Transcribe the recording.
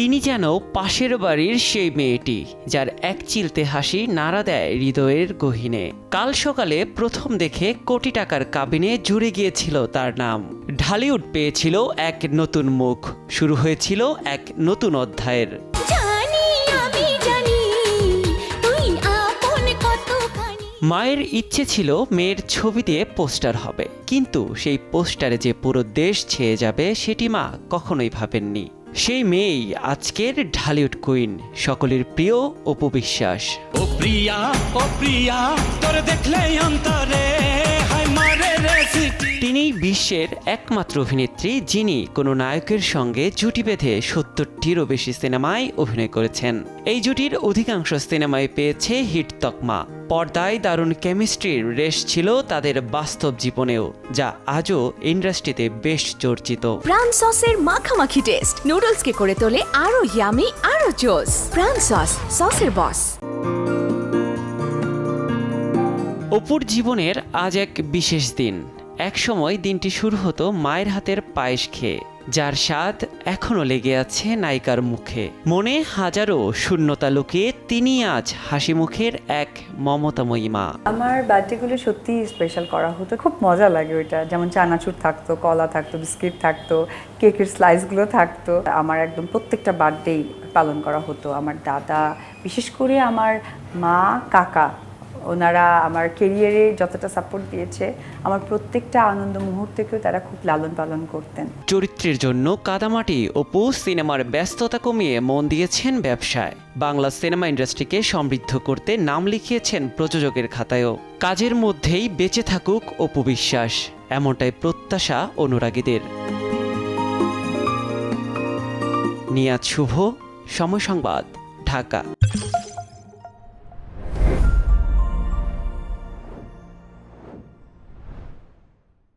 তিনি যেন পাশের বাড়ির সেই মেয়েটি, যার এক চিলতে হাসি নাড়া দেয় হৃদয়ের গহীনে। কাল সকালে প্রথম দেখে কোটি টাকার কাবিনে জুড়ে গিয়েছিল তার নাম। ঢালিউড পেয়েছিল এক নতুন মুখ, শুরু হয়েছিল এক নতুন অধ্যায়ের। মায়ের ইচ্ছে ছিল মেয়ের ছবি দিয়ে পোস্টার হবে, কিন্তু সেই পোস্টারে যে পুরো দেশ ছেয়ে যাবে সেটি মা কখনোই ভাবেননি। সেই মেয়েই আজকের ঢালিউড কুইন, সকলের প্রিয় অপু বিশ্বাস। ও প্রিয়া, ও প্রিয়া, তোর দেখলে অন্তরে হায় মারে রে সিটি। তিনি বিশ্বের একমাত্র অভিনেত্রী যিনি কোনো নায়কের সঙ্গে জুটি বেঁধে ৭০টিরও বেশি সিনেমায় অভিনয় করেছেন। এই জুটির অধিকাংশ সিনেমায় পেয়েছে হিট তকমা। পর্দায় দারুণ কেমিস্ট্রির রেশ ছিল তাদের বাস্তব জীবনেও, যা আজও ইন্ডাস্ট্রিতে বেশ চর্চিত। প্রাণ সসের মাখামাখি টেস্ট নুডলসকে করে তোলে আরো ইয়ামি, আরো জোস। প্রাণ সস, সসের বস। অপুর জীবনের আজ এক বিশেষ দিন। এক সময় দিনটি শুরু হতো মায়ের হাতের পায়েস খেয়ে, যার স্বাদ এখনো লেগে আছে নায়িকার মুখে। মনে হাজারো শূন্যতা লুকিয়ে তিনি আজ হাসি মুখের এক মমতাময়ী মা। আমার বার্থডেগুলো সত্যি স্পেশাল করা হতো, খুব মজা লাগে ওইটা। যেমন চানাচুর থাকতো, কলা থাকতো, বিস্কিট থাকতো, কেকের স্লাইসগুলো থাকতো। আমার একদম প্রত্যেকটা বার্থডেই পালন করা হতো। আমার দাদা, বিশেষ করে আমার মা, কাকা, ওনারা আমার কেরিয়ারে যতটা সাপোর্ট দিয়েছে, আমার প্রত্যেকটা আনন্দ মুহূর্তকেও তারা খুব লালন পালন করতেন। চরিত্রের জন্য কাদামাটি অপু সিনেমার ব্যস্ততা কমিয়ে মন দিয়েছেন ব্যবসায়। বাংলা সিনেমা ইন্ডাস্ট্রিকে সমৃদ্ধ করতে নাম লিখিয়েছেন প্রযোজকের খাতায়ও। কাজের মধ্যেই বেঁচে থাকুক অপু বিশ্বাস, এমনটাই প্রত্যাশা অনুরাগীদের। নিয়াজ শুভ, সময় সংবাদ, ঢাকা।